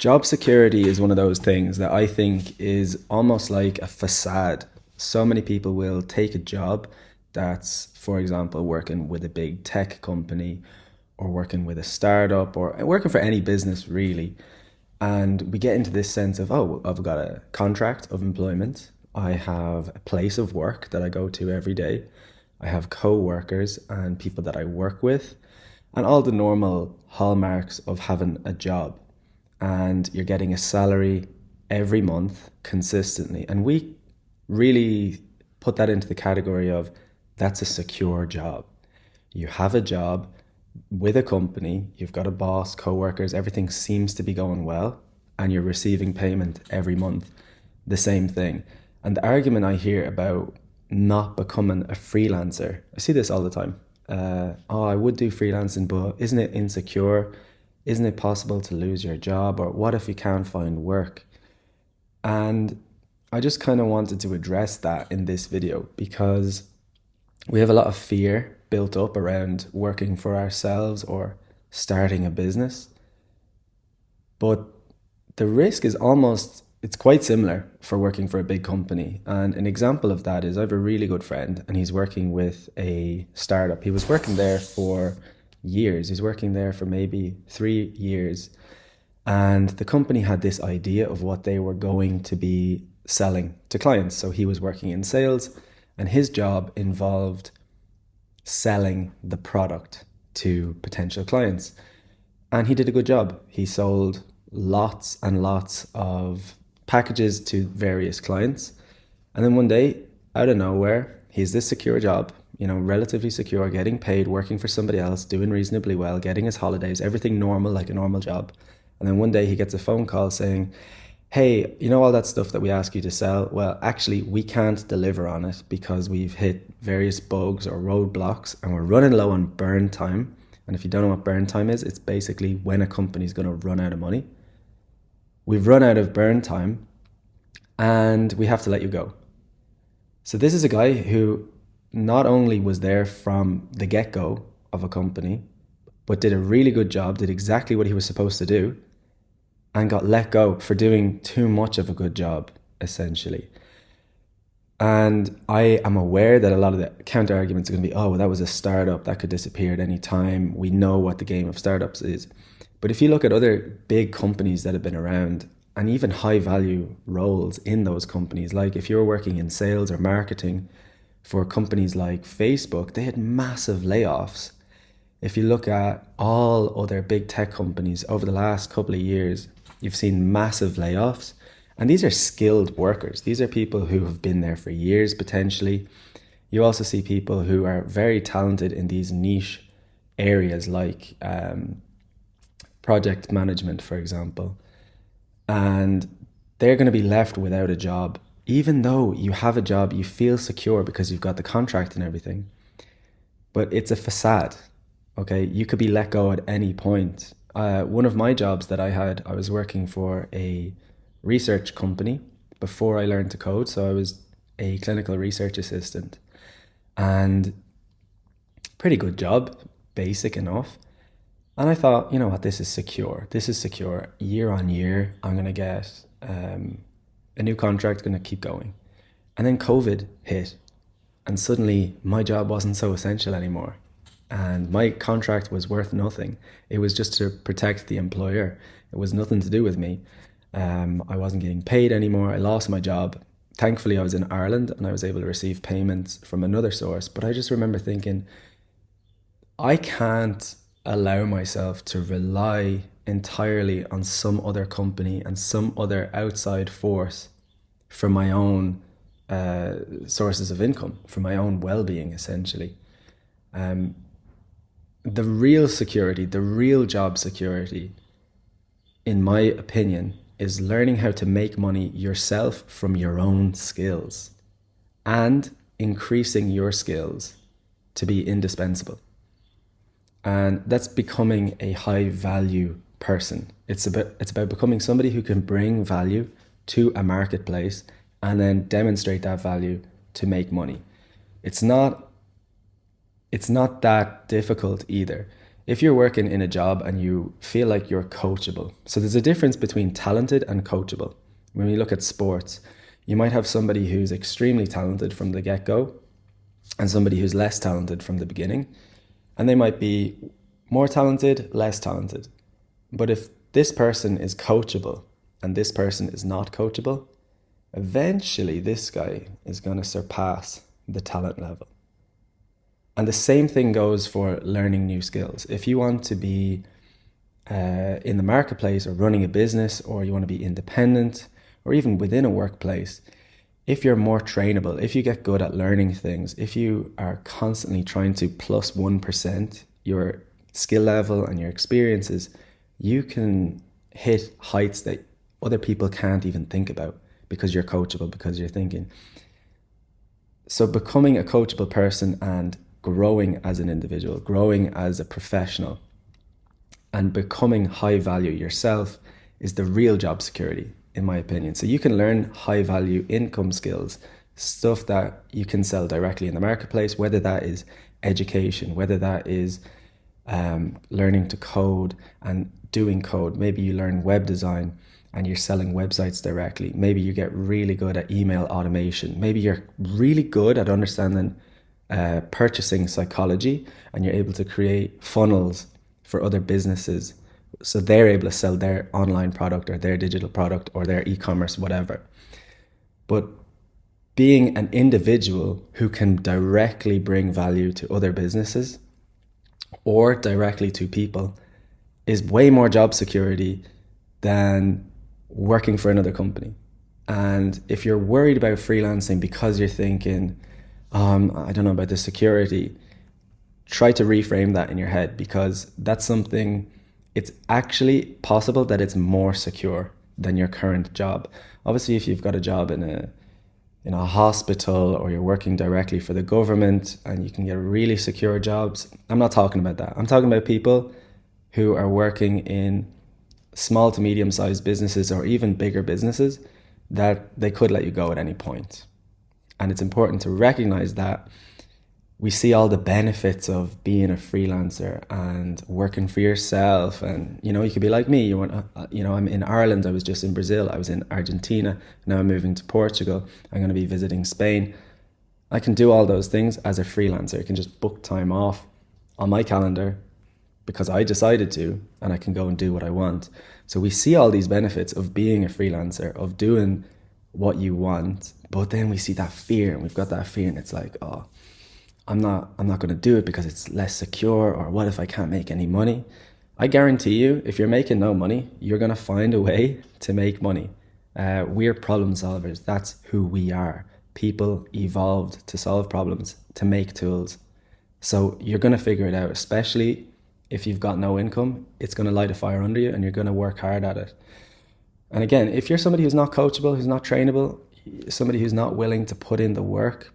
Job security is one of those things that I think is almost like a facade. So many people will take a job that's, for example, working with a big tech company or working with a startup or working for any business really. And we get into this sense of, oh, I've got a contract of employment. I have a place of work that I go to every day. I have co-workers and people that I work with, and all the normal hallmarks of having a job. And you're getting a salary every month consistently. And we really put that into the category of that's a secure job. You have a job with a company, you've got a boss, co-workers, everything seems to be going well, and you're receiving payment every month, the same thing. And the argument I hear about not becoming a freelancer, I see this all the time. Oh, I would do freelancing, but isn't it insecure? Isn't it possible to lose your job? Or what if you can't find work? And I just kind of wanted to address that in this video because we have a lot of fear built up around working for ourselves or starting a business. But the risk is it's quite similar for working for a big company. And an example of that is I have a really good friend and he's working with a startup. He was working there for years. He's working there for maybe 3 years. And the company had this idea of what they were going to be selling to clients. So he was working in sales and his job involved selling the product to potential clients. And he did a good job. He sold lots and lots of packages to various clients. And then one day, out of nowhere, he's this secure job, relatively secure, getting paid, working for somebody else, doing reasonably well, getting his holidays, everything normal, like a normal job. And then one day he gets a phone call saying, hey, all that stuff that we ask you to sell? Well, actually, we can't deliver on it because we've hit various bugs or roadblocks and we're running low on burn time. And if you don't know what burn time is, it's basically when a company's going to run out of money. We've run out of burn time and we have to let you go. So this is a guy who not only was there from the get-go of a company, but did a really good job, did exactly what he was supposed to do, and got let go for doing too much of a good job, essentially. And I am aware that a lot of the counter arguments are going to be, oh, well, that was a startup that could disappear at any time. We know what the game of startups is. But if you look at other big companies that have been around and even high value roles in those companies, like if you're working in sales or marketing for companies like Facebook, they had massive layoffs. If you look at all other big tech companies over the last couple of years, you've seen massive layoffs. And these are skilled workers. These are people who have been there for years, potentially. You also see people who are very talented in these niche areas like project management, for example. And they're going to be left without a job. Even though you have a job, you feel secure because you've got the contract and everything. But it's a facade, okay? You could be let go at any point. One of my jobs that I had, I was working for a research company before I learned to code. So I was a clinical research assistant and pretty good job, basic enough. And I thought, you know what, this is secure. This is secure. Year on year, I'm going to get a new contract, going to keep going. And then COVID hit and suddenly my job wasn't so essential anymore. And my contract was worth nothing. It was just to protect the employer. It was nothing to do with me. I wasn't getting paid anymore. I lost my job. Thankfully, I was in Ireland and I was able to receive payments from another source. But I just remember thinking, I can't allow myself to rely entirely on some other company and some other outside force for my own sources of income, for my own well-being, essentially. The real security, the real job security, in my opinion, is learning how to make money yourself from your own skills and increasing your skills to be indispensable. And that's becoming a high value person. It's about becoming somebody who can bring value to a marketplace and then demonstrate that value to make money. It's not that difficult either. if you're working in a job and you feel like you're coachable, so there's a difference between talented and coachable. When we look at sports, you might have somebody who's extremely talented from the get-go and somebody who's less talented from the beginning. And they might be more talented, less talented. But if this person is coachable and this person is not coachable, eventually this guy is going to surpass the talent level. And the same thing goes for learning new skills. If you want to be in the marketplace or running a business, or you want to be independent, or even within a workplace, if you're more trainable, if you get good at learning things, if you are constantly trying to plus 1% your skill level and your experiences, you can hit heights that other people can't even think about because you're coachable, because you're thinking. So becoming a coachable person and growing as an individual, growing as a professional, and becoming high value yourself is the real job security, in my opinion. So you can learn high value income skills, stuff that you can sell directly in the marketplace, whether that is education, whether that is learning to code and doing code. Maybe you learn web design and you're selling websites directly. Maybe you get really good at email automation. Maybe you're really good at understanding purchasing psychology and you're able to create funnels for other businesses so they're able to sell their online product or their digital product or their e-commerce, whatever. But being an individual who can directly bring value to other businesses or directly to people is way more job security than working for another company. And if you're worried about freelancing because you're thinking, I don't know about the security, try to reframe that in your head, because that's something, it's actually possible that it's more secure than your current job. Obviously, if you've got a job in a hospital or you're working directly for the government and you can get really secure jobs, I'm not talking about that. I'm talking about people who are working in small to medium-sized businesses or even bigger businesses that they could let you go at any point. And it's important to recognize that we see all the benefits of being a freelancer and working for yourself. And, you could be like me. I'm in Ireland. I was just in Brazil. I was in Argentina. Now I'm moving to Portugal. I'm going to be visiting Spain. I can do all those things as a freelancer. I can just book time off on my calendar because I decided to, and I can go and do what I want. So we see all these benefits of being a freelancer, of doing what you want, but then we see that fear, and we've got that fear, and it's like, oh, I'm not going to do it because it's less secure, or what if I can't make any money? I guarantee you, if you're making no money, you're going to find a way to make money. We're problem solvers. That's who we are. People evolved to solve problems, to make tools. So you're going to figure it out, especially if you've got no income. It's going to light a fire under you and you're going to work hard at it. And again, if you're somebody who's not coachable, who's not trainable, somebody who's not willing to put in the work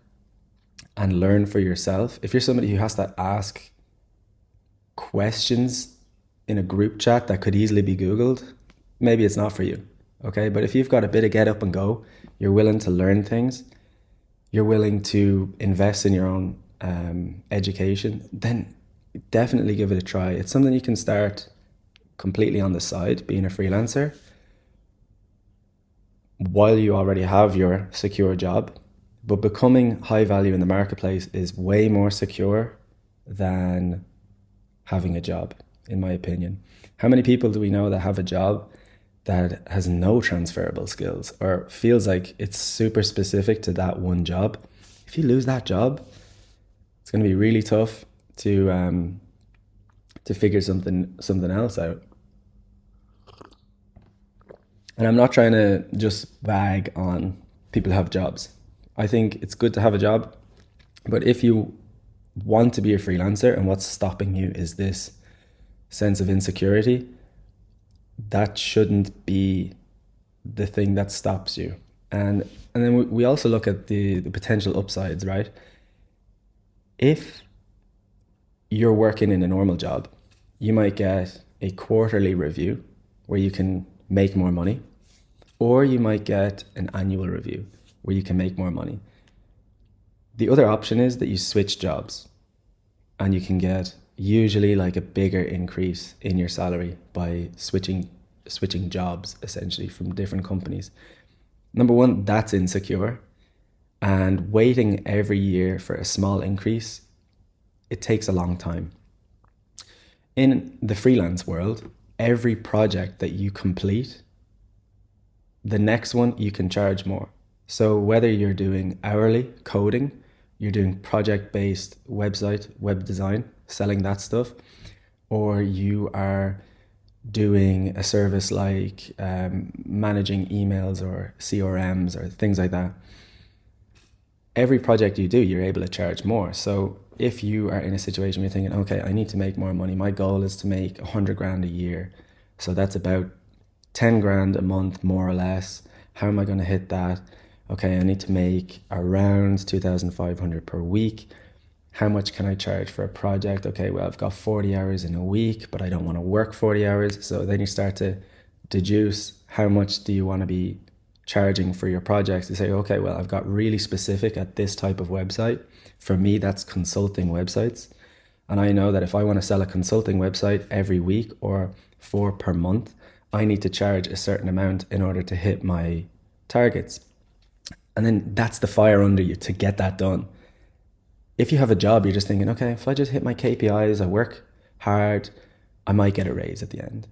and learn for yourself, if you're somebody who has to ask questions in a group chat that could easily be Googled, maybe it's not for you, okay? But if you've got a bit of get up and go, you're willing to learn things, you're willing to invest in your own education, then definitely give it a try. It's something you can start completely on the side, being a freelancer, while you already have your secure job. But becoming high value in the marketplace is way more secure than having a job, in my opinion. How many people do we know that have a job that has no transferable skills or feels like it's super specific to that one job? If you lose that job, it's going to be really tough to figure something else out. And I'm not trying to just bag on people who have jobs. I think it's good to have a job, but if you want to be a freelancer and what's stopping you is this sense of insecurity, that shouldn't be the thing that stops you. And then we also look at the potential upsides, right? If you're working in a normal job, you might get a quarterly review where you can make more money, or you might get an annual review where you can make more money. The other option is that you switch jobs and you can get usually like a bigger increase in your salary by switching jobs essentially from different companies. Number one, that's insecure. And waiting every year for a small increase, it takes a long time. In the freelance world, every project that you complete, the next one you can charge more. So whether you're doing hourly coding, you're doing project-based website, web design, selling that stuff, or you are doing a service like managing emails or CRMs or things like that, every project you do, you're able to charge more. So if you are in a situation where you're thinking, okay, I need to make more money. My goal is to make 100 grand a year. So that's about 10 grand a month, more or less. How am I going to hit that? Okay, I need to make around 2,500 per week. How much can I charge for a project? Okay, well, I've got 40 hours in a week, but I don't want to work 40 hours. So then you start to deduce how much do you want to be charging for your projects. You say, okay, well, I've got really specific at this type of website. For me, that's consulting websites. And I know that if I want to sell a consulting website every week or 4 per month, I need to charge a certain amount in order to hit my targets. And then that's the fire under you to get that done. If you have a job, you're just thinking, okay, if I just hit my KPIs, I work hard, I might get a raise at the end.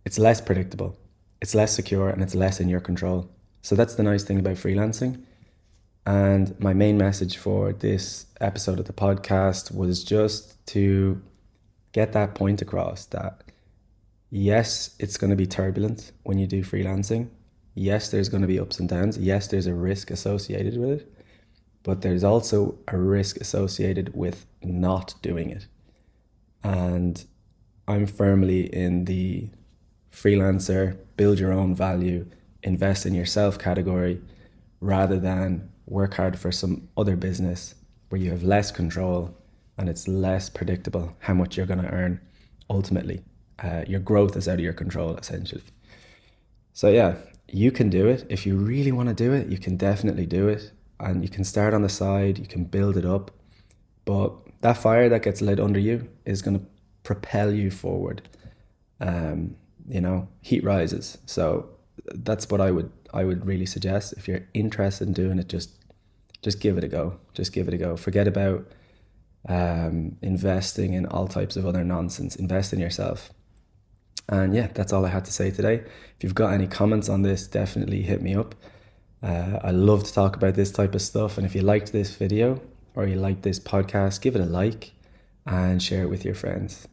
It's less predictable, it's less secure, and it's less in your control. So that's the nice thing about freelancing. And my main message for this episode of the podcast was just to get that point across that yes, it's going to be turbulent when you do freelancing. Yes, there's going to be ups and downs. Yes, there's a risk associated with it. But there's also a risk associated with not doing it. And I'm firmly in the freelancer, build your own value, invest in yourself category, rather than work hard for some other business where you have less control and it's less predictable how much you're going to earn ultimately. Your growth is out of your control, essentially. So yeah, you can do it. If you really want to do it, you can definitely do it. And you can start on the side, you can build it up. But that fire that gets lit under you is going to propel you forward. Heat rises. So that's what I would really suggest. If you're interested in doing it, just give it a go. Just give it a go. Forget about investing in all types of other nonsense. Invest in yourself. And yeah, that's all I had to say today. If you've got any comments on this, definitely hit me up. I love to talk about this type of stuff. And if you liked this video or you liked this podcast, give it a like and share it with your friends.